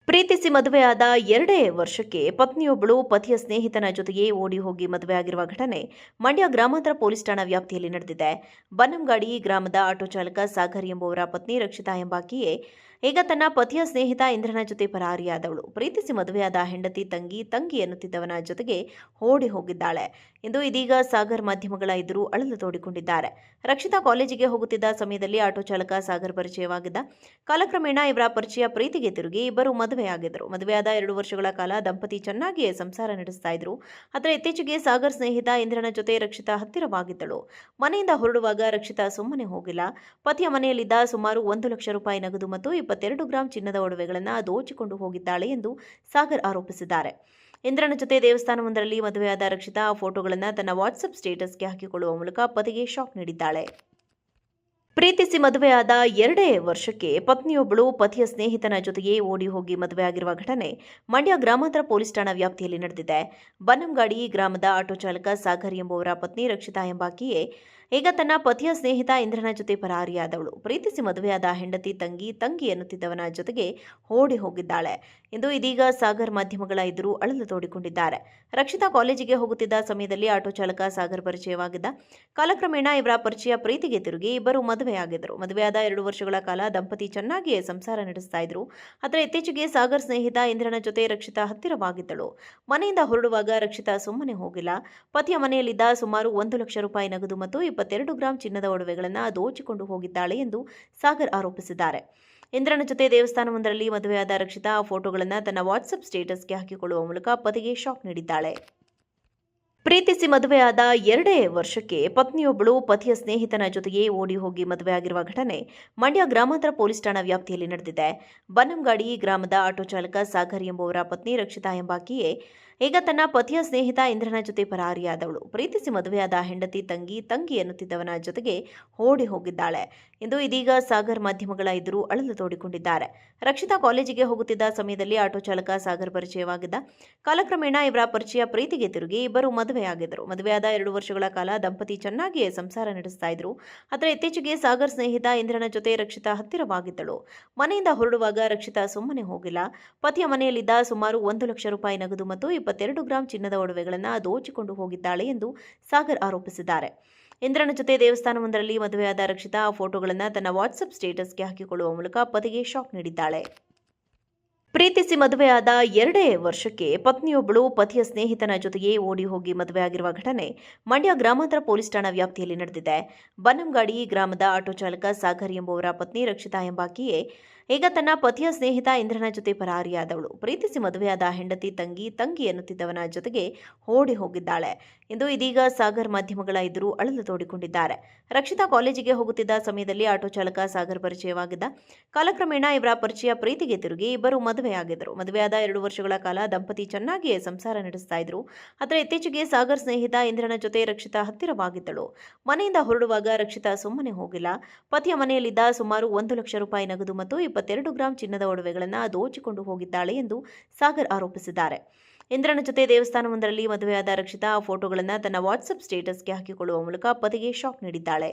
ಪ್ರೀತಿಸಿ ಮದುವೆಯಾದ 2 ವರ್ಷಕ್ಕೆ ಪತ್ನಿಯೊಬ್ಬಳು ಪತಿಯ ಸ್ನೇಹಿತನ ಜೊತೆಗೆ ಓಡಿ ಹೋಗಿ ಮದುವೆಯಾಗಿರುವ ಘಟನೆ ಮಂಡ್ಯ ಗ್ರಾಮಾಂತರ ಪೊಲೀಸ್ ಠಾಣಾ ವ್ಯಾಪ್ತಿಯಲ್ಲಿ ನಡೆದಿದೆ. ಬನ್ನಂಗಾಡಿ ಗ್ರಾಮದ ಆಟೋ ಚಾಲಕ ಸಾಗರ್ ಎಂಬುವರ ಪತ್ನಿ ರಕ್ಷಿತಾ ಎಂಬಾಕೆಯೇ ಈಗ ತನ್ನ ಪತಿಯ ಸ್ನೇಹಿತ ಇಂದ್ರನ ಜೊತೆ ಪರಾರಿಯಾದವಳು. ಪ್ರೀತಿಸಿ ಮದುವೆಯಾದ ಹೆಂಡತಿ ತಂಗಿ ಎನ್ನುತ್ತಿದ್ದವನ ಜೊತೆಗೆ ಓಡಿ ಹೋಗಿದ್ದಾಳೆ ಎಂದು ಇದೀಗ ಸಾಗರ್ ಮಾಧ್ಯಮಗಳ ಎದುರು ಅಳಲು ತೋಡಿಕೊಂಡಿದ್ದಾರೆ. ರಕ್ಷಿತಾ ಕಾಲೇಜಿಗೆ ಹೋಗುತ್ತಿದ್ದ ಸಮಯದಲ್ಲಿ ಆಟೋ ಚಾಲಕ ಸಾಗರ್ ಪರಿಚಯವಾಗಿದ್ದ. ಕಾಲಕ್ರಮೇಣ ಇವರ ಪರಿಚಯ ಪ್ರೀತಿಗೆ ತಿರುಗಿ ಇಬ್ಬರು ಮದುವೆಯಾಗಿದ್ದರು. ಮದುವೆಯಾದ 2 ವರ್ಷಗಳ ಕಾಲ ದಂಪತಿ ಚೆನ್ನಾಗಿಯೇ ಸಂಸಾರ ನಡೆಸ್ತಾ ಇದ್ರು. ಆದರೆ ಇತ್ತೀಚೆಗೆ ಸಾಗರ್ ಸ್ನೇಹಿತ ಇಂದ್ರನ ಜೊತೆ ರಕ್ಷಿತಾ ಹತ್ತಿರವಾಗಿದ್ದಳು. ಮನೆಯಿಂದ ಹೊರಡುವಾಗ ರಕ್ಷಿತಾ ಸುಮ್ಮನೆ ಹೋಗಿಲ್ಲ. ಪತಿಯ ಮನೆಯಲ್ಲಿದ್ದ ಸುಮಾರು 1 ಲಕ್ಷ ರೂಪಾಯಿ ನಗದು ಮತ್ತು 22 ಗ್ರಾಂ ಚಿನ್ನದ ಒಡವೆಗಳನ್ನು ದೋಚಿಕೊಂಡು ಹೋಗಿದ್ದಾಳೆ ಎಂದು ಸಾಗರ್ ಆರೋಪಿಸಿದ್ದಾರೆ. ಇಂದ್ರನ ಜೊತೆ ದೇವಸ್ಥಾನವೊಂದರಲ್ಲಿ ಮದುವೆಯಾದ ರಕ್ಷಿತಾ ಆ ಫೋಟೋಗಳನ್ನು ತನ್ನ ವಾಟ್ಸ್ಆಪ್ ಸ್ಟೇಟಸ್ಗೆ ಹಾಕಿಕೊಳ್ಳುವ ಮೂಲಕ ಪತಿಗೆ ಶಾಕ್ ನೀಡಿದ್ದಾಳೆ. ಪ್ರೀತಿಸಿ ಮದುವೆಯಾದ 2 ವರ್ಷಕ್ಕೆ ಪತ್ನಿಯೊಬ್ಬಳು ಪತಿಯ ಸ್ನೇಹಿತನ ಜೊತೆಗೆ ಓಡಿ ಹೋಗಿ ಮದುವೆಯಾಗಿರುವ ಘಟನೆ ಮಂಡ್ಯ ಗ್ರಾಮಾಂತರ ಪೊಲೀಸ್ ಠಾಣಾ ವ್ಯಾಪ್ತಿಯಲ್ಲಿ ನಡೆದಿದೆ. ಬನ್ನಂಗಾಡಿ ಗ್ರಾಮದ ಆಟೋ ಚಾಲಕ ಸಾಗರ್ ಎಂಬುವರ ಪತ್ನಿ ರಕ್ಷಿತಾ ಎಂಬಾಕೆಯೇ ಈಗ ತನ್ನ ಪತಿಯ ಸ್ನೇಹಿತ ಇಂದ್ರನ ಜೊತೆ ಪರಾರಿಯಾದವಳು. ಪ್ರೀತಿಸಿ ಮದುವೆಯಾದ ಹೆಂಡತಿ ತಂಗಿ ಎನ್ನುತ್ತಿದ್ದವನ ಜೊತೆಗೆ ಓಡಿ ಹೋಗಿದ್ದಾಳೆ ಎಂದು ಇದೀಗ ಸಾಗರ್ ಮಾಧ್ಯಮಗಳ ಎದುರು ಅಳಲು ತೋಡಿಕೊಂಡಿದ್ದಾರೆ. ರಕ್ಷಿತಾ ಕಾಲೇಜಿಗೆ ಹೋಗುತ್ತಿದ್ದ ಸಮಯದಲ್ಲಿ ಆಟೋ ಚಾಲಕ ಸಾಗರ್ ಪರಿಚಯವಾಗಿದ್ದ. ಕಾಲಕ್ರಮೇಣ ಇವರ ಪರಿಚಯ ಪ್ರೀತಿಗೆ ತಿರುಗಿ ಇಬ್ಬರು ಮದುವೆಯಾಗಿದ್ದರು. ಮದುವೆಯಾದ 2 ವರ್ಷಗಳ ಕಾಲ ದಂಪತಿ ಚೆನ್ನಾಗಿಯೇ ಸಂಸಾರ ನಡೆಸ್ತಾ ಇದ್ರು. ಆದರೆ ಇತ್ತೀಚೆಗೆ ಸಾಗರ್ ಸ್ನೇಹಿತ ಇಂದ್ರನ ಜೊತೆ ರಕ್ಷಿತಾ ಹತ್ತಿರವಾಗಿದ್ದಳು. ಮನೆಯಿಂದ ಹೊರಡುವಾಗ ರಕ್ಷಿತಾ ಸುಮ್ಮನೆ ಹೋಗಿಲ್ಲ. ಪತಿಯ ಮನೆಯಲ್ಲಿದ್ದ ಸುಮಾರು 1 ಲಕ್ಷ ರೂಪಾಯಿ ನಗದು ಮತ್ತು 22 ಗ್ರಾಂ ಚಿನ್ನದ ಒಡವೆಗಳನ್ನು ದೋಚಿಕೊಂಡು ಹೋಗಿದ್ದಾಳೆ ಎಂದು ಸಾಗರ್ ಆರೋಪಿಸಿದ್ದಾರೆ. ಇಂದ್ರನ ಜೊತೆ ದೇವಸ್ಥಾನವೊಂದರಲ್ಲಿ ಮದುವೆಯಾದ ರಕ್ಷಿತಾ ಆ ಫೋಟೋಗಳನ್ನು ತನ್ನ ವಾಟ್ಸ್ಆಪ್ ಸ್ಟೇಟಸ್ಗೆ ಹಾಕಿಕೊಳ್ಳುವ ಮೂಲಕ ಪತಿಗೆ ಶಾಕ್ ನೀಡಿದ್ದಾಳೆ. ಪ್ರೀತಿಸಿ ಮದುವೆಯಾದ 2 ವರ್ಷಕ್ಕೆ ಪತ್ನಿಯೊಬ್ಬಳು ಪತಿಯ ಸ್ನೇಹಿತನ ಜೊತೆಗೆ ಓಡಿ ಹೋಗಿ ಮದುವೆಯಾಗಿರುವ ಘಟನೆ ಮಂಡ್ಯ ಗ್ರಾಮಾಂತರ ಪೊಲೀಸ್ ಠಾಣಾ ವ್ಯಾಪ್ತಿಯಲ್ಲಿ ನಡೆದಿದೆ. ಬನ್ನಂಗಾಡಿ ಗ್ರಾಮದ ಆಟೋ ಚಾಲಕ ಸಾಗರ್ ಎಂಬುವರ ಪತ್ನಿ ರಕ್ಷಿತಾ ಎಂಬಾಕೆಯೇ ಈಗ ತನ್ನ ಪತಿಯ ಸ್ನೇಹಿತ ಇಂದ್ರನ ಜೊತೆ ಪರಾರಿಯಾದವಳು. ಪ್ರೀತಿಸಿ ಮದುವೆಯಾದ ಹೆಂಡತಿ ತಂಗಿ ಎನ್ನುತ್ತಿದ್ದವನ ಜೊತೆಗೆ ಓಡಿ ಹೋಗಿದ್ದಾಳೆ ಎಂದು ಇದೀಗ ಸಾಗರ್ ಮಾಧ್ಯಮಗಳ ಎದುರು ಅಳಲು ತೋಡಿಕೊಂಡಿದ್ದಾರೆ. ರಕ್ಷಿತಾ ಕಾಲೇಜಿಗೆ ಹೋಗುತ್ತಿದ್ದ ಸಮಯದಲ್ಲಿ ಆಟೋ ಚಾಲಕ ಸಾಗರ್ ಪರಿಚಯವಾಗಿದ್ದ. ಕಾಲಕ್ರಮೇಣ ಇವರ ಪರಿಚಯ ಪ್ರೀತಿಗೆ ತಿರುಗಿ ಇಬ್ಬರು ಮದುವೆಯಾಗಿದ್ದರು. ಮದುವೆಯಾದ 2 ವರ್ಷಗಳ ಕಾಲ ದಂಪತಿ ಚೆನ್ನಾಗಿಯೇ ಸಂಸಾರ ನಡೆಸ್ತಾ ಇದ್ರು. ಆದರೆ ಇತ್ತೀಚೆಗೆ ಸಾಗರ್ ಸ್ನೇಹಿತ ಇಂದ್ರನ ಜೊತೆ ರಕ್ಷಿತಾ ಹತ್ತಿರವಾಗಿದ್ದಳು. ಮನೆಯಿಂದ ಹೊರಡುವಾಗ ರಕ್ಷಿತಾ ಸುಮ್ಮನೆ ಹೋಗಿಲ್ಲ. ಪತಿಯ ಮನೆಯಲ್ಲಿದ್ದ ಸುಮಾರು 1 ಲಕ್ಷ ರೂಪಾಯಿ ನಗದು ಮತ್ತು 22 ಗ್ರಾಂ ಚಿನ್ನದ ಒಡವೆಗಳನ್ನು ದೋಚಿಕೊಂಡು ಹೋಗಿದ್ದಾಳೆ ಎಂದು ಸಾಗರ್ ಆರೋಪಿಸಿದ್ದಾರೆ. ಇಂದ್ರನ ಜೊತೆ ದೇವಸ್ಥಾನವೊಂದರಲ್ಲಿ ಮದುವೆಯಾದ ರಕ್ಷಿತಾ ಆ ಫೋಟೋಗಳನ್ನು ತನ್ನ ವಾಟ್ಸ್ಆಪ್ ಸ್ಟೇಟಸ್ಗೆ ಹಾಕಿಕೊಳ್ಳುವ ಮೂಲಕ ಪತಿಗೆ ಶಾಕ್ ನೀಡಿದ್ದಾಳೆ. ಪ್ರೀತಿಸಿ ಮದುವೆಯಾದ 2 ವರ್ಷಕ್ಕೆ ಪತ್ನಿಯೊಬ್ಬಳು ಪತಿಯ ಸ್ನೇಹಿತನ ಜೊತೆಗೆ ಓಡಿ ಹೋಗಿ ಮದುವೆಯಾಗಿರುವ ಘಟನೆ ಮಂಡ್ಯ ಗ್ರಾಮಾಂತರ ಪೊಲೀಸ್ ಠಾಣಾ ವ್ಯಾಪ್ತಿಯಲ್ಲಿ ನಡೆದಿದೆ. ಬನ್ನಂಗಾಡಿ ಗ್ರಾಮದ ಆಟೋ ಚಾಲಕ ಸಾಗರ್ ಎಂಬುವರ ಪತ್ನಿ ರಕ್ಷಿತಾ ಎಂಬಾಕೆಯೇ ಈಗ ತನ್ನ ಪತಿಯ ಸ್ನೇಹಿತ ಇಂದ್ರನ ಜೊತೆ ಪರಾರಿಯಾದವಳು. ಪ್ರೀತಿಸಿ ಮದುವೆಯಾದ 2 ವರ್ಷಕ್ಕೆ ಪತ್ನಿಯೊಬ್ಬಳು ಪತಿಯ ಸ್ನೇಹಿತನ ಜೊತೆಗೆ ಓಡಿ ಹೋಗಿ ಮದುವೆಯಾಗಿರುವ ಘಟನೆ ಮಂಡ್ಯ ಗ್ರಾಮಾಂತರ ಪೊಲೀಸ್ ಠಾಣಾ ವ್ಯಾಪ್ತಿಯಲ್ಲಿ ನಡೆದಿದೆ. ಪ್ರೀತಿಸಿ ಮದುವೆಯಾದ 2 ವರ್ಷಕ್ಕೆ ಪತ್ನಿಯೊಬ್ಬಳು ಪತಿಯ ಸ್ನೇಹಿತನ ಜೊತೆಗೆ ಓಡಿ ಹೋಗಿ ಮದುವೆಯಾಗಿರುವ ಘಟನೆ ಮಂಡ್ಯ ಗ್ರಾಮಾಂತರ ಪೊಲೀಸ್ ಠಾಣಾ ವ್ಯಾಪ್ತಿಯಲ್ಲಿ ನಡೆದಿದೆ. ಬನ್ನಂಗಾಡಿ ಗ್ರಾಮದ ಆಟೋ ಚಾಲಕ ಸಾಗರ್ ಎಂಬುವರ ಪತ್ನಿ ರಕ್ಷಿತಾ ಎಂಬಾಕೆಯೇ ಈಗ ತನ್ನ ಪತಿಯ ಸ್ನೇಹಿತ ಇಂದ್ರನ ಜೊತೆ ಪರಾರಿಯಾದವಳು. ಪ್ರೀತಿಸಿ ಮದುವೆಯಾದ ಹೆಂಡತಿ ತಂಗಿ ಎನ್ನುತ್ತಿದ್ದವನ ಜೊತೆಗೆ ಓಡಿ ಹೋಗಿದ್ದಾಳೆ ಎಂದು ಇದೀಗ ಸಾಗರ್ ಮಾಧ್ಯಮಗಳ ಎದುರು ಅಳಲು ತೋಡಿಕೊಂಡಿದ್ದಾರೆ. ರಕ್ಷಿತಾ ಕಾಲೇಜಿಗೆ ಹೋಗುತ್ತಿದ್ದ ಸಮಯದಲ್ಲಿ ಆಟೋ ಚಾಲಕ ಸಾಗರ್ ಪರಿಚಯವಾಗಿದ್ದ. ಕಾಲಕ್ರಮೇಣ ಇವರ ಪರಿಚಯ ಪ್ರೀತಿಗೆ ತಿರುಗಿ ಇಬ್ಬರು ಮದುವೆಯಾಗಿದ್ದರು. ಮದುವೆಯಾದ 2 ವರ್ಷಗಳ ಕಾಲ ದಂಪತಿ ಚೆನ್ನಾಗಿಯೇ ಸಂಸಾರ ನಡೆಸ್ತಾ ಇದ್ರು. ಆದರೆ ಇತ್ತೀಚೆಗೆ ಸಾಗರ್ ಸ್ನೇಹಿತ ಇಂದ್ರನ ಜೊತೆ ರಕ್ಷಿತಾ ಹತ್ತಿರವಾಗಿದ್ದಳು. ಮನೆಯಿಂದ ಹೊರಡುವಾಗ ರಕ್ಷಿತಾ ಸುಮ್ಮನೆ ಹೋಗಿಲ್ಲ. ಪತಿಯ ಮನೆಯಲ್ಲಿದ್ದ ಸುಮಾರು 1 ಲಕ್ಷ ರೂಪಾಯಿ ನಗದು ಮತ್ತು 22 ಗ್ರಾಂ ಚಿನ್ನದ ಒಡವೆಗಳನ್ನು ದೋಚಿಕೊಂಡು ಹೋಗಿದ್ದಾಳೆ ಎಂದು ಸಾಗರ್ ಆರೋಪಿಸಿದ್ದಾರೆ. ಇಂದ್ರನ ಜೊತೆ ದೇವಸ್ಥಾನವೊಂದರಲ್ಲಿ ಮದುವೆಯಾದ ರಕ್ಷಿತಾ ಆ ಫೋಟೋಗಳನ್ನು ತನ್ನ ವಾಟ್ಸ್ಆಪ್ ಸ್ಟೇಟಸ್ಗೆ ಹಾಕಿಕೊಳ್ಳುವ ಮೂಲಕ ಪತಿಗೆ ಶಾಕ್ ನೀಡಿದ್ದಾಳೆ.